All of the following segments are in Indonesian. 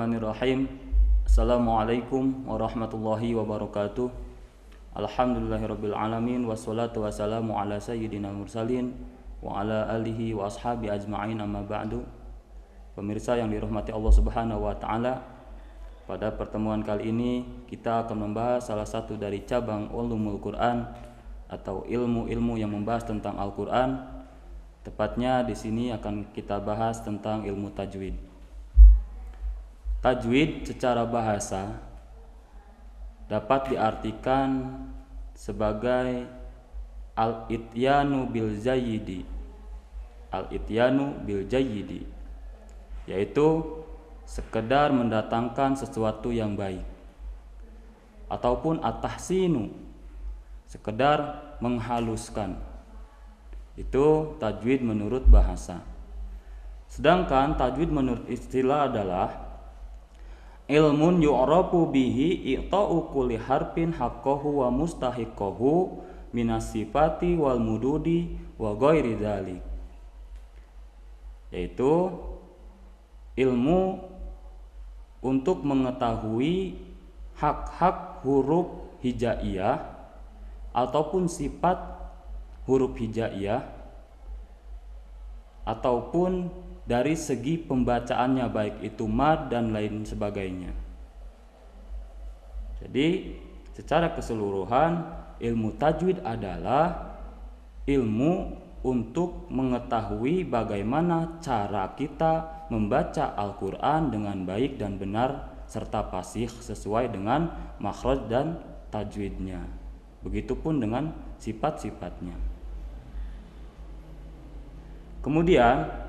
Bismillahirrahmanirrahim. Assalamualaikum warahmatullahi wabarakatuh. Alhamdulillahirabbil alamin wassalatu wassalamu ala sayyidina mursalin wa ala alihi wa ashabi ajma'in, amma ba'du. Pemirsa yang dirahmati Allah Subhanahu wa taala, pada pertemuan kali ini kita akan membahas salah satu dari cabang ulumul Quran atau ilmu-ilmu yang membahas tentang Al-Quran. Tepatnya di sini akan kita bahas tentang ilmu tajwid. Tajwid secara bahasa dapat diartikan sebagai al-ityanu bil jayyidi. Al-ityanu bil jayyidi, yaitu sekedar mendatangkan sesuatu yang baik, ataupun at-tahsinu, sekedar menghaluskan. Itu tajwid menurut bahasa. Sedangkan tajwid menurut istilah adalah ilmun yu'rafu bihi i'ta'u kulli harfin haqqahu wa mustahiqqahu minas sifati wal mududi wa ghairi dzalik, yaitu ilmu untuk mengetahui hak-hak huruf hijaiyah ataupun sifat huruf hijaiyah, ataupun dari segi pembacaannya, baik itu mad dan lain sebagainya. Jadi secara keseluruhan ilmu tajwid adalah ilmu untuk mengetahui bagaimana cara kita membaca Al-Quran dengan baik dan benar serta fasih sesuai dengan makhraj dan tajwidnya. Begitupun dengan sifat-sifatnya. Kemudian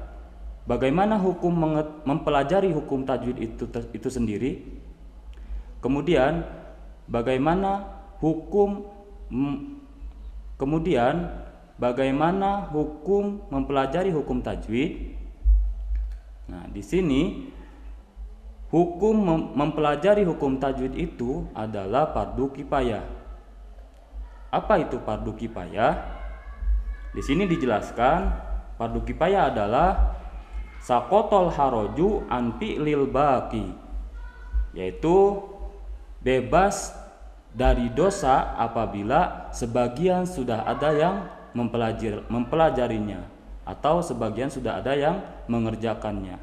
bagaimana hukum mempelajari hukum tajwid itu sendiri? Kemudian bagaimana hukum mempelajari hukum tajwid? Nah, di sini hukum mempelajari hukum tajwid itu adalah fardu kifayah. Apa itu fardu kifayah? Di sini dijelaskan fardu kifayah adalah sakotol haroju anti lil baki, yaitu bebas dari dosa apabila sebagian sudah ada yang mempelajarinya atau sebagian sudah ada yang mengerjakannya.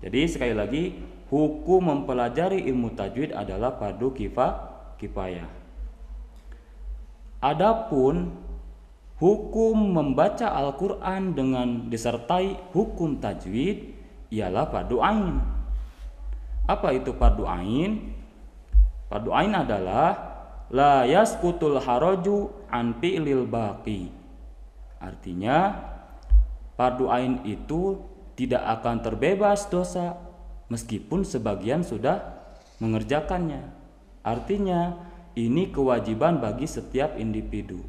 Jadi sekali lagi, hukum mempelajari ilmu tajwid adalah fardu kifayah. Adapun hukum membaca Al-Quran dengan disertai hukum tajwid ialah fardu ain. Apa itu fardu ain? Fardu ain adalah la yasqutul haraju an fi'lil baqi. Artinya fardu ain itu tidak akan terbebas dosa meskipun sebagian sudah mengerjakannya. Artinya ini kewajiban bagi setiap individu.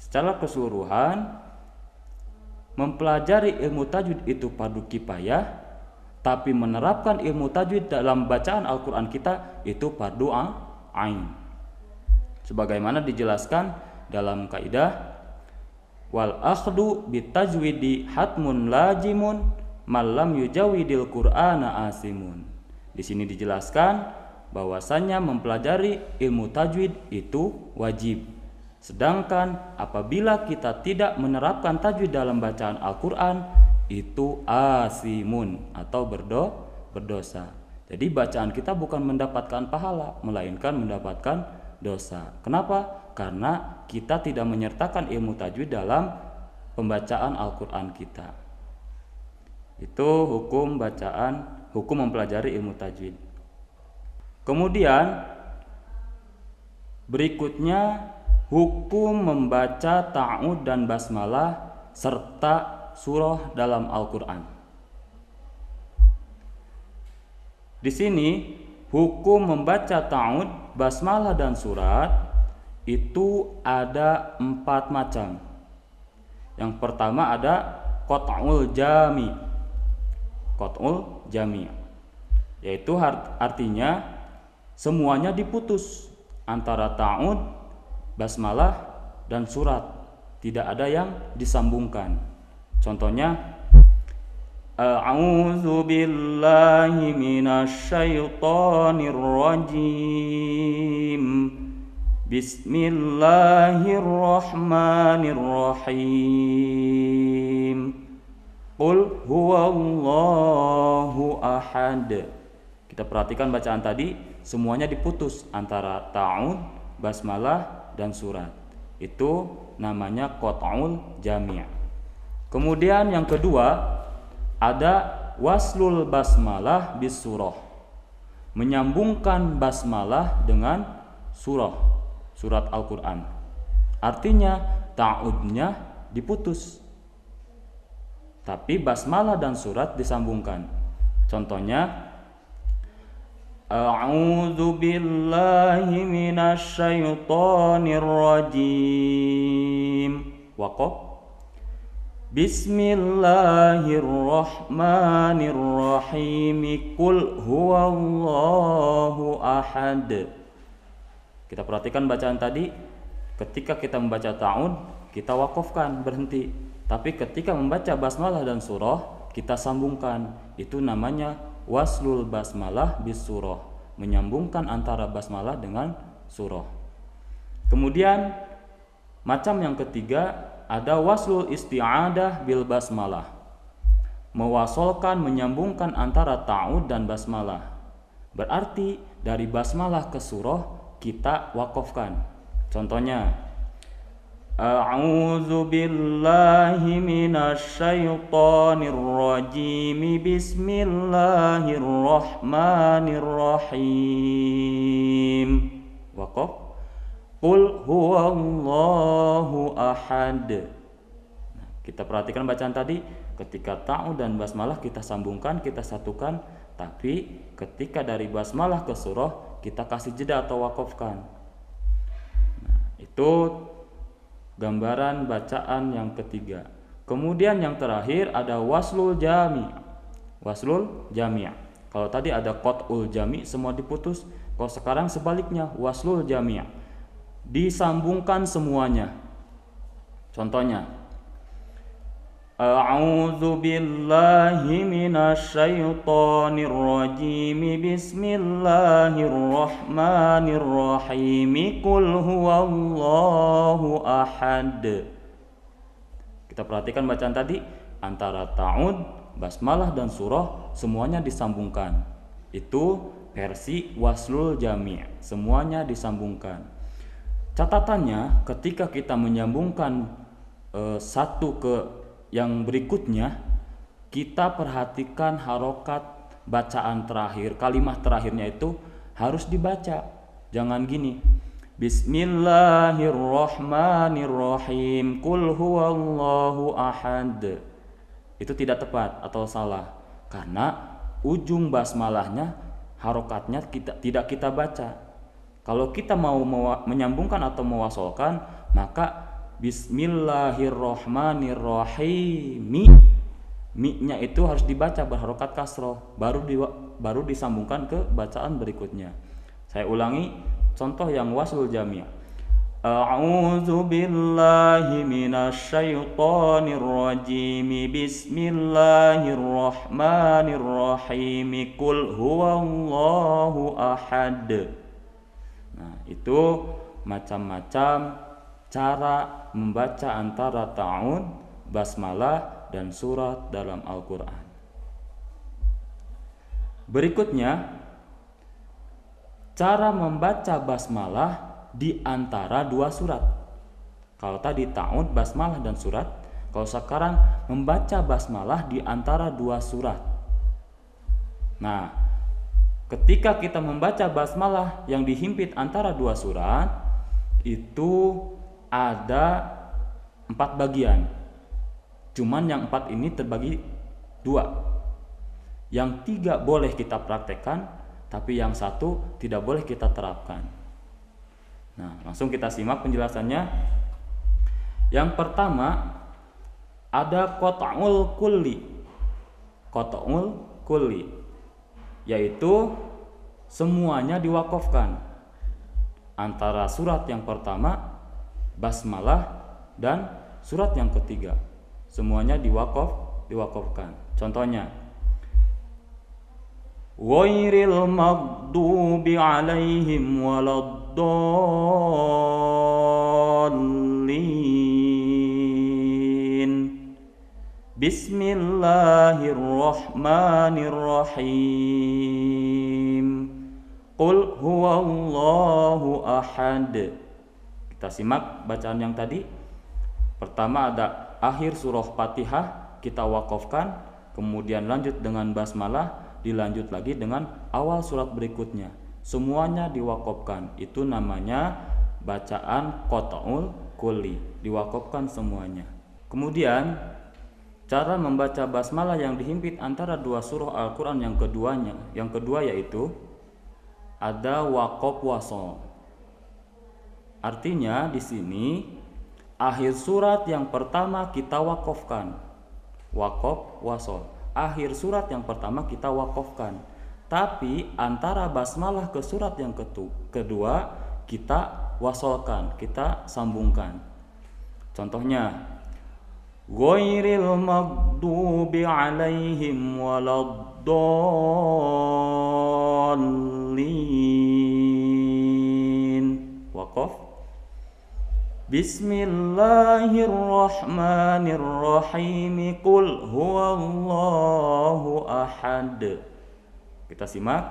Secara keseluruhan, mempelajari ilmu tajwid itu fardu kifayah, tapi menerapkan ilmu tajwid dalam bacaan Al-Quran kita itu fardu ain. Sebagaimana dijelaskan dalam kaidah wal akhdu bitajwidi hatmun lajimun malam yujawidil Qur'ana asimun. Di sini dijelaskan bahwasanya mempelajari ilmu tajwid itu wajib. Sedangkan apabila kita tidak menerapkan tajwid dalam bacaan Al-Quran, itu asimun atau berdosa. Jadi bacaan kita bukan mendapatkan pahala, melainkan mendapatkan dosa. Kenapa? Karena kita tidak menyertakan ilmu tajwid dalam pembacaan Al-Quran kita. Itu hukum mempelajari ilmu tajwid. Kemudian berikutnya hukum membaca ta'ud dan basmalah serta surah dalam Al-Quran. Di sini hukum membaca ta'ud, basmalah dan surat itu ada 4 macam. Yang pertama ada qat'ul jami. Qat'ul jami, yaitu artinya semuanya diputus antara ta'ud, basmalah dan surat, tidak ada yang disambungkan. Contohnya A'udzu billahi minasyaitonir rajim. Bismillahirrahmanirrahim. Qul huwallahu ahad. Kita perhatikan bacaan tadi, semuanya diputus antara ta'ud, basmalah, dan surat. Itu namanya qat'ul jami'. Kemudian yang kedua ada waslul basmalah bis surah. Menyambungkan basmalah dengan surat Al-Qur'an. Artinya ta'udnya diputus, tapi basmalah dan surat disambungkan. Contohnya, A'udzu billahi minasyaitonir rajim. Waqaf. Bismillahirrahmanirrahim. Qul huwallahu ahad. Kita perhatikan bacaan tadi. Ketika kita membaca ta'ud, kita wakafkan, berhenti. Tapi ketika membaca basmalah dan surah, kita sambungkan. Itu namanya waslul basmalah bis surah. Menyambungkan antara basmalah dengan surah. Kemudian macam yang ketiga ada waslul isti'adah bil basmalah. Mewasolkan, menyambungkan antara ta'ud dan basmalah. Berarti dari basmalah ke surah kita wakafkan. Contohnya, A'udzu billahi minasyaitonir rajim. Bismillahirrahmanirrahim. Waqaf. Qul huwallahu ahad. Nah, kita perhatikan bacaan tadi, ketika ta'ud dan basmalah kita sambungkan, kita satukan, tapi ketika dari basmalah ke surah kita kasih jeda atau wakafkan. Nah, itu gambaran bacaan yang ketiga. Kemudian yang terakhir ada waslul jami'. Waslul jami'. Kalau tadi ada qat'ul jami' semua diputus, kalau sekarang sebaliknya waslul jami'. Disambungkan semuanya. Contohnya, A'udzu billahi minasyaitonir rajim. Bismillahirrahmanirrahim. Qul huwallahu ahad. Kita perhatikan bacaan tadi, antara ta'ud, basmalah dan surah semuanya disambungkan. Itu versi waslul jami'. Semuanya disambungkan. Catatannya, ketika kita menyambungkan satu ke yang berikutnya, kita perhatikan harokat bacaan terakhir, kalimat terakhirnya itu harus dibaca. Jangan gini, Bismillahirrahmanirrahim. Qul huwallahu ahad. Itu tidak tepat atau salah, karena ujung basmalahnya harokatnya tidak kita baca. Kalau kita mau menyambungkan atau mewasolkan, maka Bismillahirrahmanirrahim. Mi-nya itu harus dibaca berharokat kasroh, baru disambungkan ke bacaan berikutnya. Saya ulangi contoh yang waslul jami'. A'udzu billahi minasyaitonir rajim. Bismillahirrahmanirrahim. Qul huwallahu ahad. Nah, itu macam-macam cara membaca antara ta'ud, basmalah, dan surat dalam Al-Quran. Berikutnya, cara membaca basmalah di antara dua surat. Kalau tadi ta'ud, basmalah, dan surat, kalau sekarang membaca basmalah di antara dua surat. Nah, ketika kita membaca basmalah yang dihimpit antara dua surat, itu ada 4 bagian. Cuman yang 4 ini terbagi 2. Yang 3 boleh kita praktekkan, tapi yang 1 tidak boleh kita terapkan. Nah, langsung kita simak penjelasannya. Yang pertama ada qat'ul kulli. Qat'ul kulli yaitu semuanya diwakafkan antara surat yang pertama, basmalah, dan surat yang ketiga. Semuanya diwakafkan. Contohnya, ghairil maghdubi alaihim waladdallin. Bismillahirrahmanirrahim. Qul huwallahu ahad. Kita simak bacaan yang tadi. Pertama ada akhir surah Fatihah kita wakafkan, kemudian lanjut dengan basmalah, dilanjut lagi dengan awal surat berikutnya. Semuanya diwakafkan. Itu namanya bacaan qat'ul kulli, diwakafkan semuanya. Kemudian cara membaca basmalah yang dihimpit antara dua surah Al-Qur'an yang kedua yaitu ada waqaf wasol. Artinya di sini akhir surat yang pertama kita wakafkan, waqaf wasol. Akhir surat yang pertama kita wakafkan, tapi antara basmalah ke surat yang kedua kita wasolkan, kita sambungkan. Contohnya, ghairil maghdubi alaihim waladdallin. Waqaf. Bismillahirrahmanirrahim. Qul huwallahu ahad. Kita simak.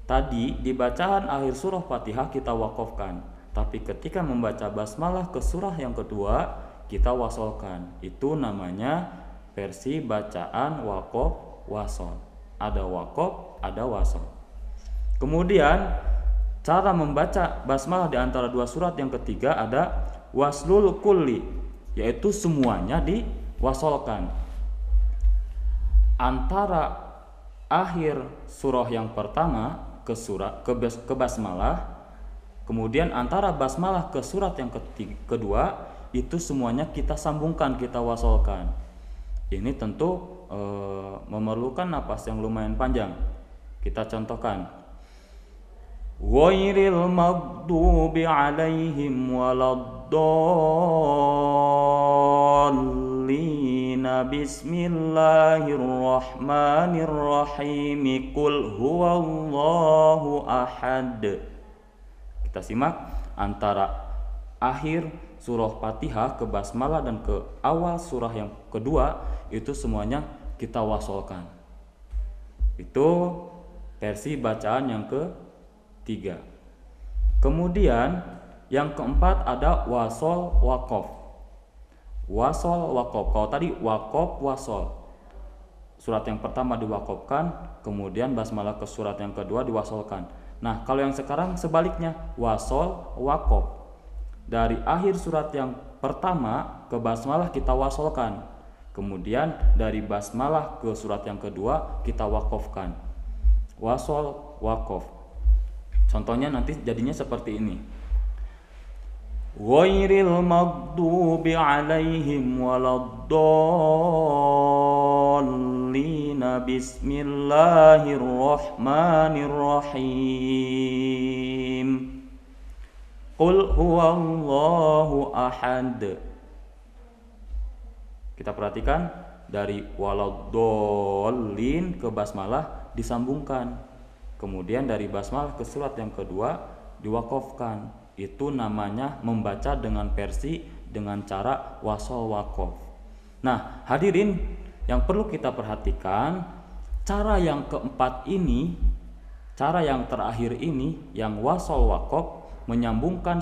Tadi di bacaan akhir surah Fatihah kita wakafkan, tapi ketika membaca basmalah ke surah yang kedua kita wasolkan. Itu namanya versi bacaan waqaf wasol. Ada waqaf, ada wasol. Kemudian cara membaca basmalah di antara dua surat yang ketiga ada waslul kulli, yaitu semuanya diwasolkan. Antara akhir surah yang pertama ke basmalah, kemudian antara basmalah ke surat yang kedua itu semuanya kita sambungkan, kita wasolkan. Ini tentu memerlukan napas yang lumayan panjang. Kita contohkan, ghairil maghdubi alaihim waladdallin. Bismillahirrahmanirrahim. Qul huwallahu ahad. Kita simak antara akhir surah Fatihah ke basmalah dan ke awal surah yang kedua itu semuanya kita wasolkan. Itu versi bacaan yang ketiga. Kemudian yang keempat ada wasol waqaf. Wasol waqaf. Kalau tadi waqaf wasol, surat yang pertama diwakafkan, kemudian basmalah ke surat yang kedua diwasolkan. Nah, kalau yang sekarang sebaliknya, wasol waqaf. Dari akhir surat yang pertama ke basmalah kita wasolkan, kemudian dari basmalah ke surat yang kedua kita wakafkan. Wasol waqaf. Contohnya nanti jadinya seperti ini. Ghairil maghdubi alaihim waladdallin. Bismillahirrahmanirrahim. Qul huwallahu ahad. Kita perhatikan dari waladdallin ke basmalah disambungkan. Kemudian dari basmalah ke surat yang kedua diwakafkan. Itu namanya membaca dengan versi dengan cara wasol waqaf. Nah, hadirin yang perlu kita perhatikan, cara yang keempat ini, cara yang terakhir ini, yang wasol waqaf, menyambungkan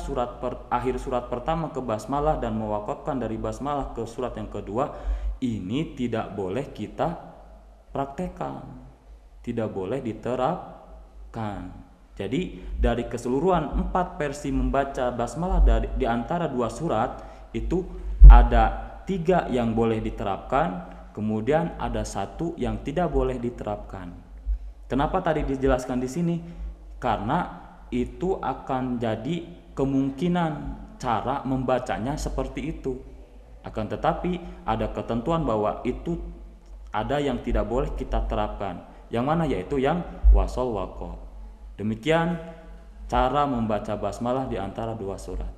akhir surat pertama ke basmalah dan mewakafkan dari basmalah ke surat yang kedua, ini tidak boleh kita praktekkan, tidak boleh diterapkan. Jadi dari keseluruhan 4 versi membaca basmalah di antara 2 surat itu ada 3 yang boleh diterapkan, kemudian ada 1 yang tidak boleh diterapkan. Kenapa tadi dijelaskan di sini? Karena itu akan jadi kemungkinan cara membacanya seperti itu. Akan tetapi ada ketentuan bahwa itu ada yang tidak boleh kita terapkan. Yang mana? Yaitu yang wasol waqaf. Demikian cara membaca basmalah di antara 2 surat.